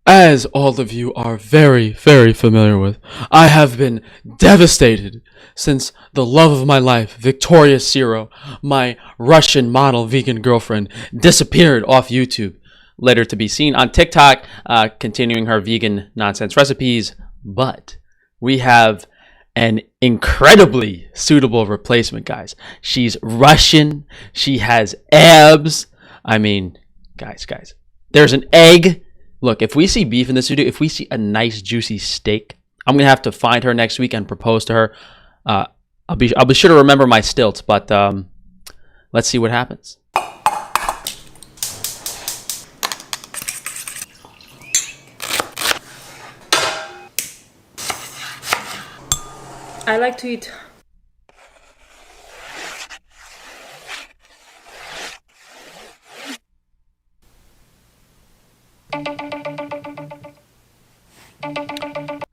As all of you are very, very familiar with, I have been devastated since the love of my life, Victoria Siro, my Russian model vegan girlfriend, disappeared off YouTube, later to be seen on TikTok, continuing her vegan nonsense recipes. But we have an incredibly suitable replacement, guys. She's Russian. She has abs. I mean, guys, there's an egg. Look, if we see beef in this video, if we see a nice juicy steak, I'm gonna have to find her next week and propose to her. I'll be sure to remember my stilts, but let's see what happens. I like to eat.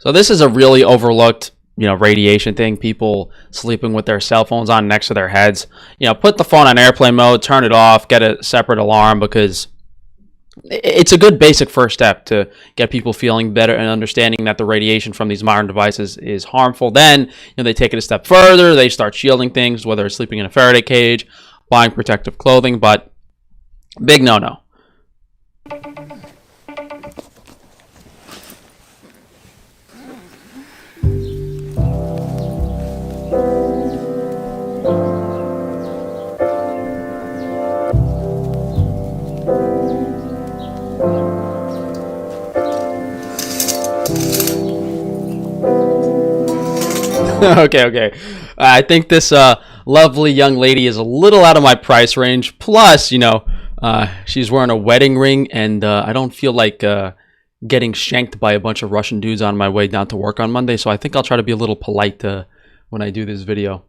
So this is a really overlooked, radiation thing. People sleeping with their cell phones on next to their heads. Put the phone on airplane mode, turn it off, get a separate alarm, because it's a good basic first step to get people feeling better and understanding that the radiation from these modern devices is harmful. Then, they take it a step further. They start shielding things, whether it's sleeping in a Faraday cage, buying protective clothing, but big no-no. Okay. I think this lovely young lady is a little out of my price range. Plus, she's wearing a wedding ring, and I don't feel like getting shanked by a bunch of Russian dudes on my way down to work on Monday. So I think I'll try to be a little polite when I do this video.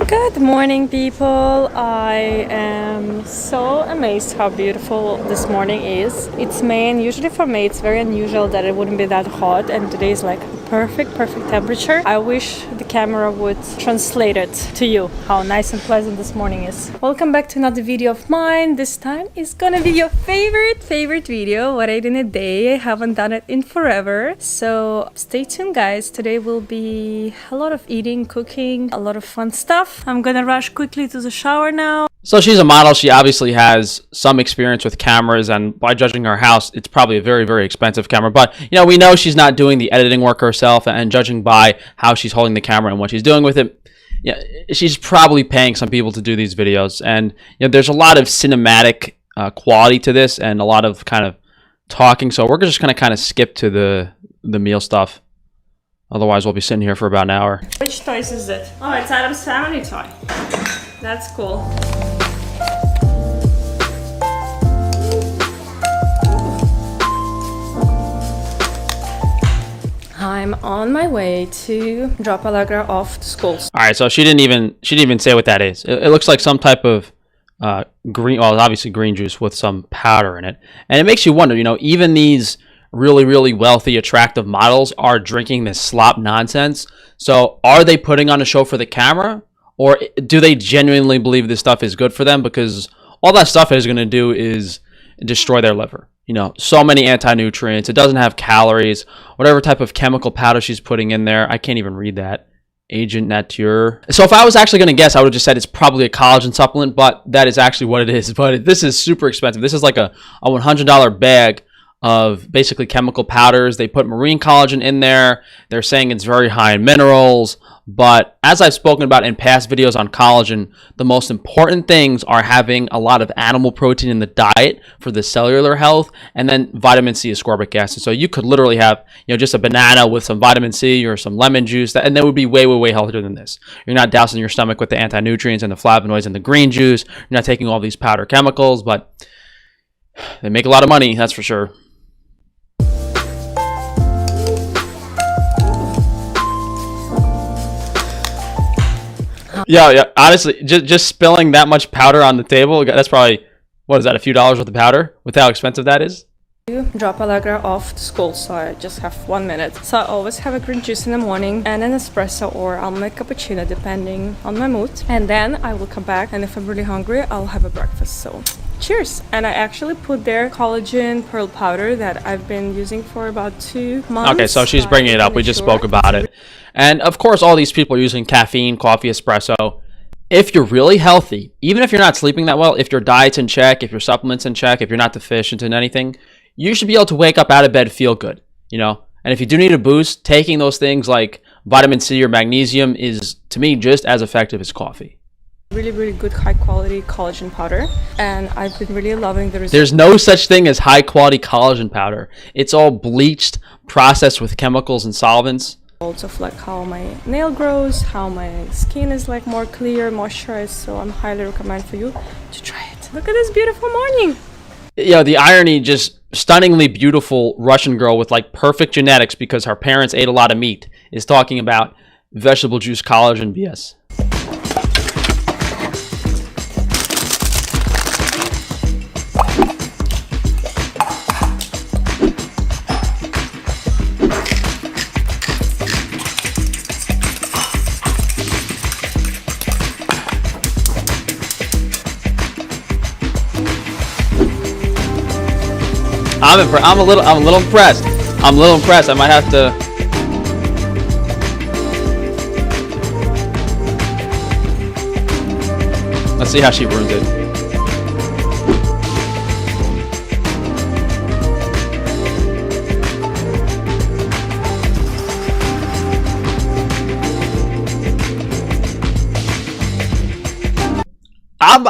Good morning, people. I am so amazed how beautiful this morning is. It's May, and usually for May it's very unusual that it wouldn't be that hot, and today is like perfect temperature. I wish the camera would translate it to you, how nice and pleasant this morning is. Welcome back to another video of mine. This time is gonna be your favorite video, what I ate in a day. I haven't done it in forever, so stay tuned, guys. Today will be a lot of eating, cooking, a lot of fun stuff. I'm gonna rush quickly to the shower now. So she's a model. She obviously has some experience with cameras, and by judging her house, it's probably a very, very expensive camera. But, we know she's not doing the editing work herself, and judging by how she's holding the camera and what she's doing with it, she's probably paying some people to do these videos. And, there's a lot of cinematic quality to this and a lot of kind of talking. So we're just going to kind of skip to the meal stuff. Otherwise, we'll be sitting here for about an hour. Which toys is it? Oh, it's Adam's family toy. That's cool. I'm on my way to drop Allegra off to school. All right, so she didn't even say what that is. It looks like some type of green, well, obviously green juice with some powder in it, and it makes you wonder. Even these really, really wealthy, attractive models are drinking this slop nonsense. So are they putting on a show for the camera, or do they genuinely believe this stuff is good for them? Because all that stuff is going to do is destroy their liver. So many anti-nutrients. It doesn't have calories. Whatever type of chemical powder she's putting in there, I can't even read that. Agent Nature. So if I was actually going to guess, I would have just said it's probably a collagen supplement, but that is actually what it is. But this is super expensive. This is like a $100 bag of basically chemical powders. They put marine collagen in there. They're saying it's very high in minerals. But as I've spoken about in past videos on collagen, the most important things are having a lot of animal protein in the diet for the cellular health, and then vitamin C, ascorbic acid. So you could literally have, just a banana with some vitamin C or some lemon juice, and that would be way, way, way healthier than this. You're not dousing your stomach with the anti-nutrients and the flavonoids and the green juice. You're not taking all these powder chemicals, but they make a lot of money, that's for sure. Yeah. Honestly, just spilling that much powder on the table, that's probably, what is that, a few dollars worth of powder with how expensive that is? Drop Allegra off to school, so I just have 1 minute. So I always have a green juice in the morning and an espresso, or I'll make cappuccino depending on my mood. And then I will come back, and if I'm really hungry, I'll have a breakfast. So cheers. And I actually put their collagen pearl powder that I've been using for about 2 months. Okay, so she's bringing it up. We just spoke about it. And of course, all these people are using caffeine, coffee, espresso. If you're really healthy, even if you're not sleeping that well, if your diet's in check, if your supplements in check, if you're not deficient in anything, you should be able to wake up out of bed, feel good, you know? And if you do need a boost, taking those things like vitamin C or magnesium is, to me, just as effective as coffee. Really, really good high quality collagen powder, and I've been really loving the results. There's no such thing as high quality collagen powder. It's all bleached, processed with chemicals and solvents. Of like how my nail grows, how my skin is like more clear, moisturized, so I'm highly recommend for you to try it. Look at this beautiful morning. You know, the irony, just stunningly beautiful Russian girl with like perfect genetics because her parents ate a lot of meat is talking about vegetable juice collagen BS. I'm a little impressed. I'm a little impressed. I might have to. Let's see how she ruins it.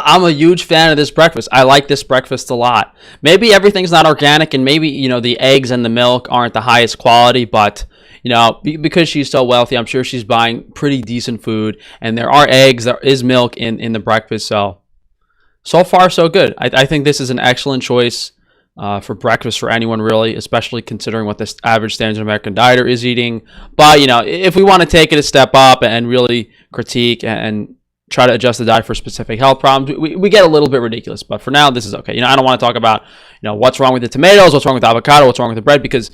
I'm a huge fan of this breakfast. I like this breakfast a lot. Maybe everything's not organic, and maybe, you know, the eggs and the milk aren't the highest quality, but, you know, because she's so wealthy, I'm sure she's buying pretty decent food, and there are eggs, there is milk in the breakfast, so far so good. I think this is an excellent choice for breakfast for anyone, really, especially considering what the average standard American dieter is eating. But, you know, if we want to take it a step up and really critique and try to adjust the diet for specific health problems, we get a little bit ridiculous. But for now, this is okay. You know, I don't want to talk about, you know, what's wrong with the tomatoes, what's wrong with the avocado, what's wrong with the bread, because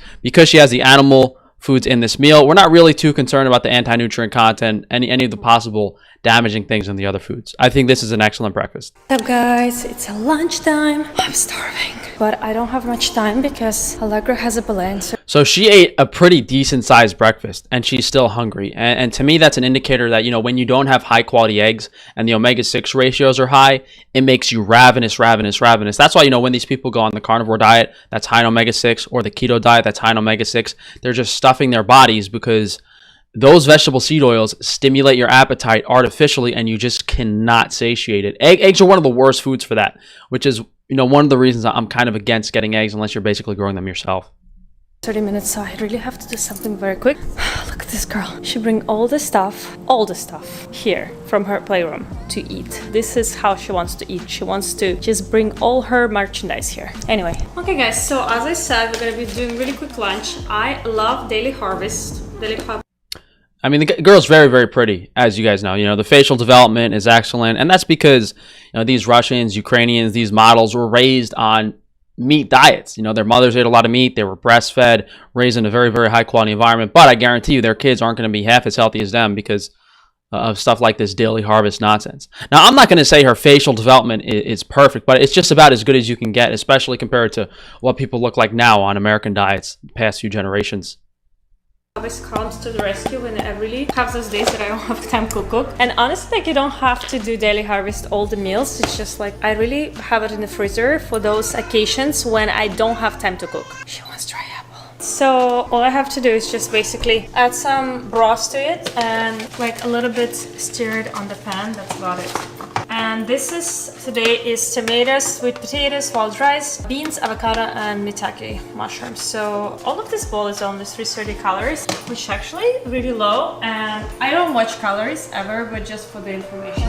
she has the animal foods in this meal. We're not really too concerned about the anti-nutrient content, any of the possible damaging things in the other foods. I think this is an excellent breakfast. What's up, guys? It's a lunchtime. I'm starving, but I don't have much time because Allegra has a balance. So she ate a pretty decent sized breakfast and she's still hungry. And to me, that's an indicator that, you know, when you don't have high quality eggs and the omega-6 ratios are high, it makes you ravenous. That's why, you know, when these people go on the carnivore diet that's high in omega-6, or the keto diet that's high in omega-6, they're just stuffing their bodies because those vegetable seed oils stimulate your appetite artificially and you just cannot satiate it. Eggs are one of the worst foods for that, which is, you know, one of the reasons I'm kind of against getting eggs unless you're basically growing them yourself. 30 minutes, so I really have to do something very quick. Look at this girl. She brings all the stuff here from her playroom to eat. This is how she wants to eat. She wants to just bring all her merchandise here. Anyway. Okay, guys, so as I said, we're going to be doing really quick lunch. I love Daily Harvest. I mean, the girl's very, very pretty, as you guys know. You know, the facial development is excellent, and that's because, you know, these Russians, Ukrainians, these models were raised on meat diets. You know, their mothers ate a lot of meat, they were breastfed, raised in a very, very high quality environment, but I guarantee you their kids aren't going to be half as healthy as them because of stuff like this Daily Harvest nonsense. Now, I'm not going to say her facial development is perfect, but it's just about as good as you can get, especially compared to what people look like now on American diets the past few generations. Always comes to the rescue when I really have those days that I don't have time to cook. And honestly, like, you don't have to do Daily Harvest all the meals. It's just like I really have it in the freezer for those occasions when I don't have time to cook. She wants dry apple. So all I have to do is just basically add some broth to it and like a little bit stir it on the pan. That's about it. And today is tomatoes, sweet potatoes, wild rice, beans, avocado, and mitake mushrooms. So all of this bowl is only 330 calories, which is actually really low. And I don't watch calories ever, but just for the information.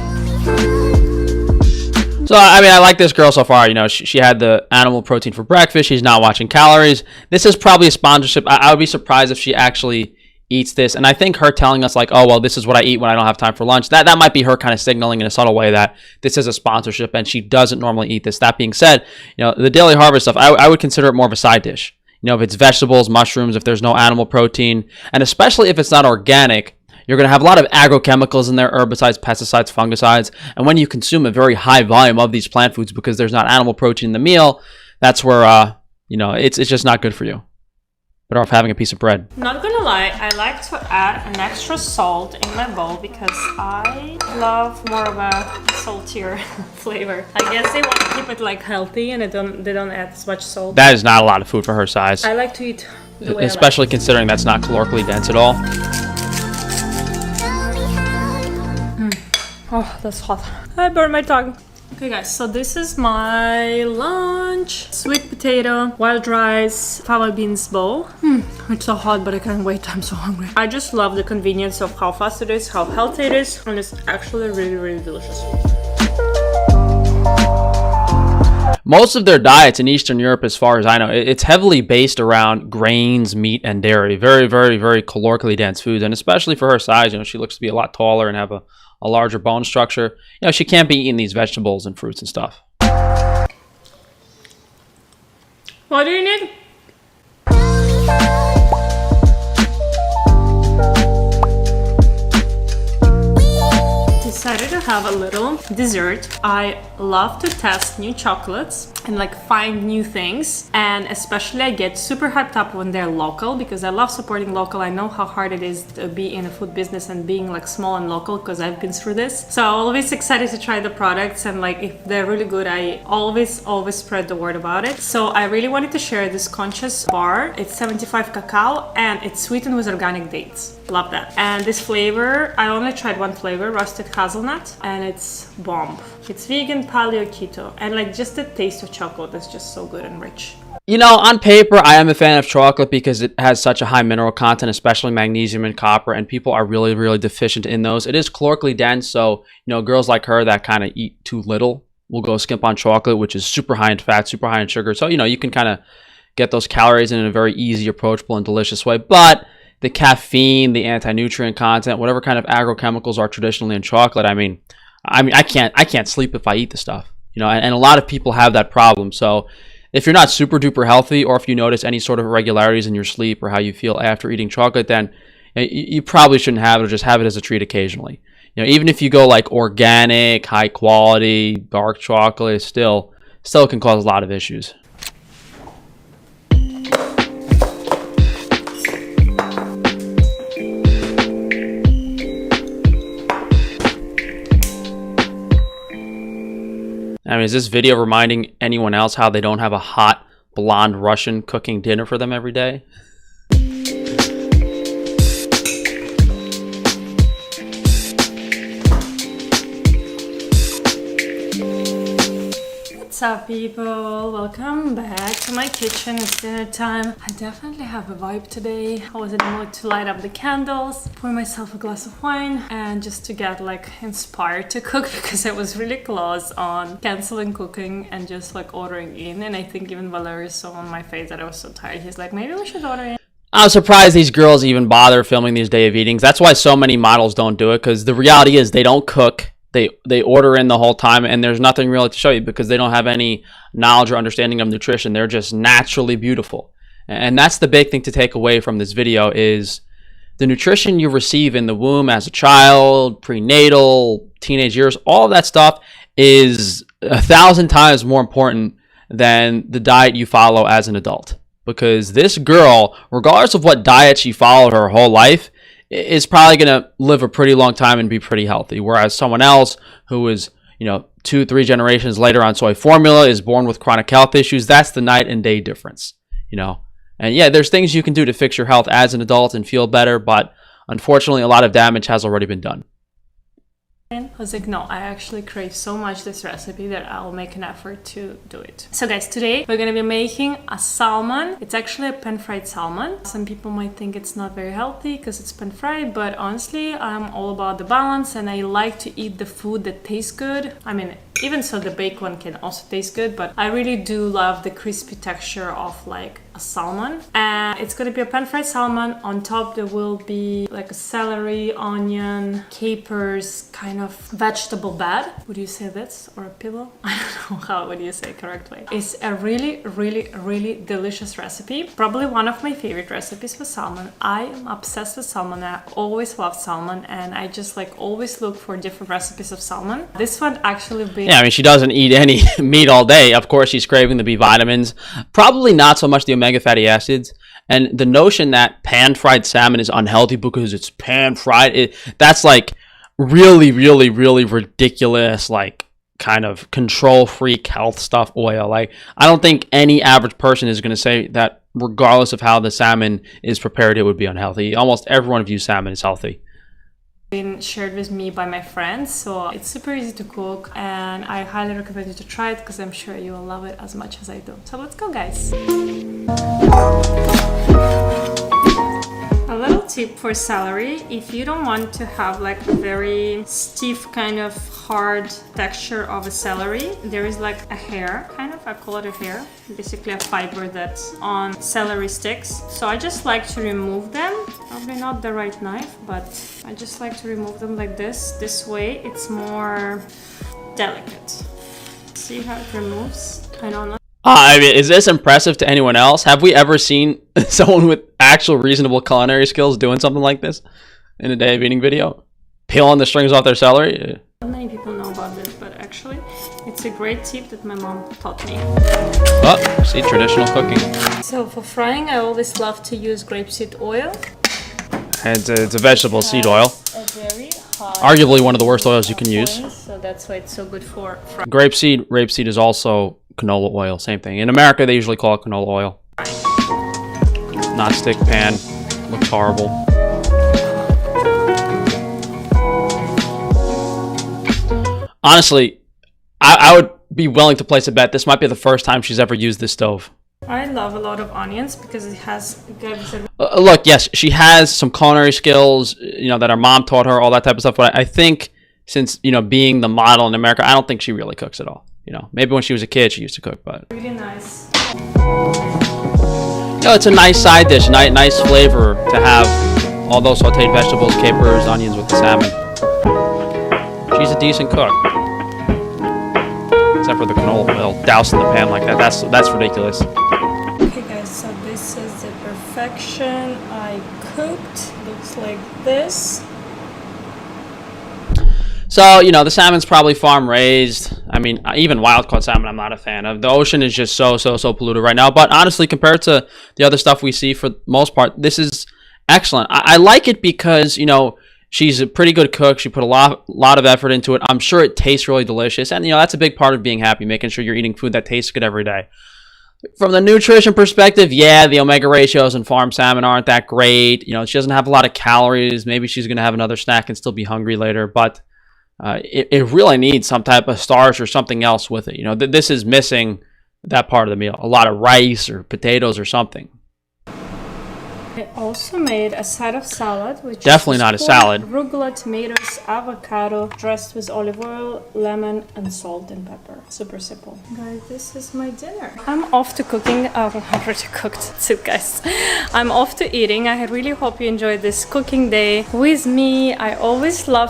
So, I mean, I like this girl so far. You know, she had the animal protein for breakfast. She's not watching calories. This is probably a sponsorship. I would be surprised if she actually eats this. And I think her telling us like, oh, well, this is what I eat when I don't have time for lunch, that might be her kind of signaling in a subtle way that this is a sponsorship and she doesn't normally eat this. That being said, the Daily Harvest stuff, I would consider it more of a side dish. If it's vegetables, mushrooms, if there's no animal protein, and especially if it's not organic, you're going to have a lot of agrochemicals in there, herbicides, pesticides, fungicides. And when you consume a very high volume of these plant foods because there's not animal protein in the meal, that's where, it's just not good for you. Better off having a piece of bread. Not gonna lie, I like to add an extra salt in my bowl because I love more of a saltier flavor. I guess they want to keep it like healthy and they don't add as much salt. That is not a lot of food for her size. I like to eat the way especially considering that's not calorically dense at all. Oh, that's hot. I burned my tongue. Okay guys, so this is my lunch. Sweet potato, wild rice, fava beans bowl. It's so hot, but I can't wait. I'm so hungry. I just love the convenience of how fast it is, how healthy it is, and it's actually really, really delicious. Most of their diets in Eastern Europe, as far as I know, it's heavily based around grains, meat, and dairy. Very, very, very calorically dense foods. And especially for her size, she looks to be a lot taller and have a larger bone structure. She can't be eating these vegetables and fruits and stuff. What do you need? Decided to have a little dessert. I love to test new chocolates and like find new things, and especially I get super hyped up when they're local because I love supporting local. I know how hard it is to be in a food business and being like small and local because I've been through this. So I'm always excited to try the products, and like if they're really good, I always spread the word about it. So I really wanted to share this conscious bar. It's 75 cacao and it's sweetened with organic dates. Love that. And this flavor, I only tried one flavor, roasted hazelnut, and it's bomb. It's vegan, paleo, keto, and like just the taste of chocolate is just so good and rich. On paper, I am a fan of chocolate because it has such a high mineral content, especially magnesium and copper, and people are really, really deficient in those. It is calorically dense, so, girls like her that kind of eat too little will go skimp on chocolate, which is super high in fat, super high in sugar. So, you can kind of get those calories in a very easy, approachable, and delicious way. But the caffeine, the anti-nutrient content, whatever kind of agrochemicals are traditionally in chocolate, I can't sleep if I eat the stuff, and a lot of people have that problem. So if you're not super duper healthy, or if you notice any sort of irregularities in your sleep or how you feel after eating chocolate, then you probably shouldn't have it, or just have it as a treat occasionally. Even if you go like organic, high quality, dark chocolate, it still can cause a lot of issues. Is this video reminding anyone else how they don't have a hot, blonde Russian cooking dinner for them every day? What's up, people? Welcome back to my kitchen. It's dinner time. I definitely have a vibe today. I was in the mood to light up the candles, pour myself a glass of wine, and just to get like inspired to cook because I was really close on canceling cooking and just like ordering in. And I think even Valerie saw on my face that I was so tired. He's like, maybe we should order in. I'm surprised these girls even bother filming these day of eatings. That's why so many models don't do it, because the reality is they don't cook. They order in the whole time, and there's nothing really to show you because they don't have any knowledge or understanding of nutrition. They're just naturally beautiful. And that's the big thing to take away from this video is the nutrition you receive in the womb as a child, prenatal, teenage years, all of that stuff is 1,000 times more important than the diet you follow as an adult. Because this girl, regardless of what diet she followed her whole life, is probably going to live a pretty long time and be pretty healthy. Whereas someone else who is, 2-3 generations later on soy formula is born with chronic health issues, that's the night and day difference, And yeah, there's things you can do to fix your health as an adult and feel better, but unfortunately a lot of damage has already been done. I was like, no, I actually crave so much this recipe that I'll make an effort to do it. So guys, today we're gonna be making a salmon. It's actually a pan-fried salmon. Some people might think it's not very healthy because it's pan-fried, but honestly, I'm all about the balance and I like to eat the food that tastes good. Even so, the baked one can also taste good, but I really do love the crispy texture of like a salmon, and it's gonna be a pan-fried salmon. On top there will be like a celery, onion, capers, kind of vegetable bed. Would you say this, or a pillow? I don't know how would you say correctly. It's a really delicious recipe, probably one of my favorite recipes for salmon. I am obsessed with salmon. I always loved salmon, and I just like always look for different recipes of salmon. This one actually being, yeah, I mean, she doesn't eat any meat all day. Of course, she's craving the B vitamins, probably not so much the omega fatty acids. And the notion that pan-fried salmon is unhealthy because it's pan-fried, that's like really ridiculous, like kind of control freak health stuff oil. Like, I don't think any average person is going to say that regardless of how the salmon is prepared, it would be unhealthy. Almost everyone views salmon as healthy. Been shared with me by my friends, so it's super easy to cook, and I highly recommend you to try it because I'm sure you will love it as much as I do. So let's go, guys. A little tip for celery: if you don't want to have like a very stiff kind of hard texture of a celery, there is like a hair, kind of, I call it a hair, basically a fiber that's on celery sticks. So I just like to remove them, probably not the right knife, but I just like to remove them like this way it's more delicate. See how it removes? I don't know. I mean, is this impressive to anyone else? Have we ever seen someone with actual reasonable culinary skills doing something like this in a day of eating video? Peeling the strings off their celery? Not many people know about this, but actually it's a great tip that my mom taught me. Oh, see, traditional cooking. So for frying, I always love to use grapeseed oil. It's a vegetable seed oil. A very high, arguably one of the worst oils you can use. So that's why it's so good for frying. Rapeseed is also canola oil, same thing. In America, they usually call it canola oil. Non-stick pan, looks horrible. Honestly, I would be willing to place a bet this might be the first time she's ever used this stove. I love a lot of onions because it has look, yes, she has some culinary skills, you know, that her mom taught her, all that type of stuff. But I think since, you know, being the model in America, I don't think she really cooks at all. You know, maybe when she was a kid, she used to cook, but really nice. You know, it's a nice side dish, nice flavor to have all those sauteed vegetables, capers, onions with the salmon. She's a decent cook. Except for the canola oil doused in the pan like that. That's ridiculous. Okay guys, so this is the perfection I cooked. Looks like this. So, you know, the salmon's probably farm raised. I mean, even wild caught salmon I'm not a fan of. The ocean is just so polluted right now. But honestly, compared to the other stuff we see, for the most part, this is excellent. I like it because, you know, she's a pretty good cook. She put a lot of effort into it. I'm sure it tastes really delicious. And, you know, that's a big part of being happy, making sure you're eating food that tastes good every day. From the nutrition perspective, yeah, the omega ratios in farm salmon aren't that great. You know, she doesn't have a lot of calories. Maybe she's going to have another snack and still be hungry later. But it really needs some type of starch or something else with it. You know, this is missing that part of the meal. A lot of rice or potatoes or something. I also made a side of salad, which definitely is not a salad. Arugula, tomatoes, avocado, dressed with olive oil, lemon, and salt and pepper. Super simple. Guys, this is my dinner. I'm off to cooking. Oh, I already cooked. That's it, guys. I'm off to eating. I really hope you enjoyed this cooking day with me. I always love.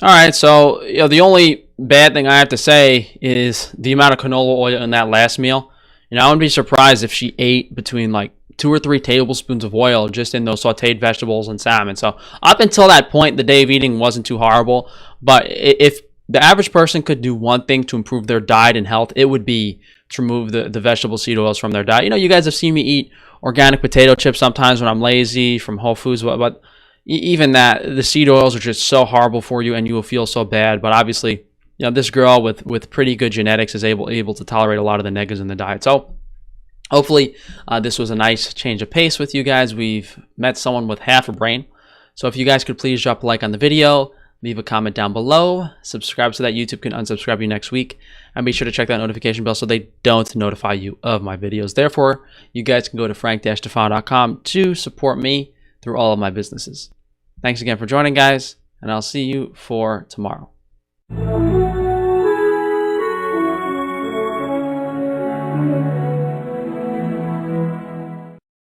All right, so you know, the only bad thing I have to say is the amount of canola oil in that last meal. You know, I wouldn't be surprised if she ate between like 2 or 3 tablespoons of oil just in those sauteed vegetables and salmon. So up until that point, the day of eating wasn't too horrible. But if the average person could do one thing to improve their diet and health, it would be to remove the vegetable seed oils from their diet. You know, you guys have seen me eat organic potato chips sometimes when I'm lazy from Whole Foods, but even that, the seed oils are just so horrible for you and you will feel so bad. But obviously, you know, this girl with pretty good genetics is able to tolerate a lot of the negatives in the diet. So hopefully this was a nice change of pace with you guys. We've met someone with half a brain. So if you guys could please drop a like on the video, leave a comment down below, subscribe so that YouTube can unsubscribe you next week, and be sure to check that notification bell so they don't notify you of my videos. Therefore, you guys can go to frank-tefano.com to support me through all of my businesses. Thanks again for joining, guys, and I'll see you for tomorrow.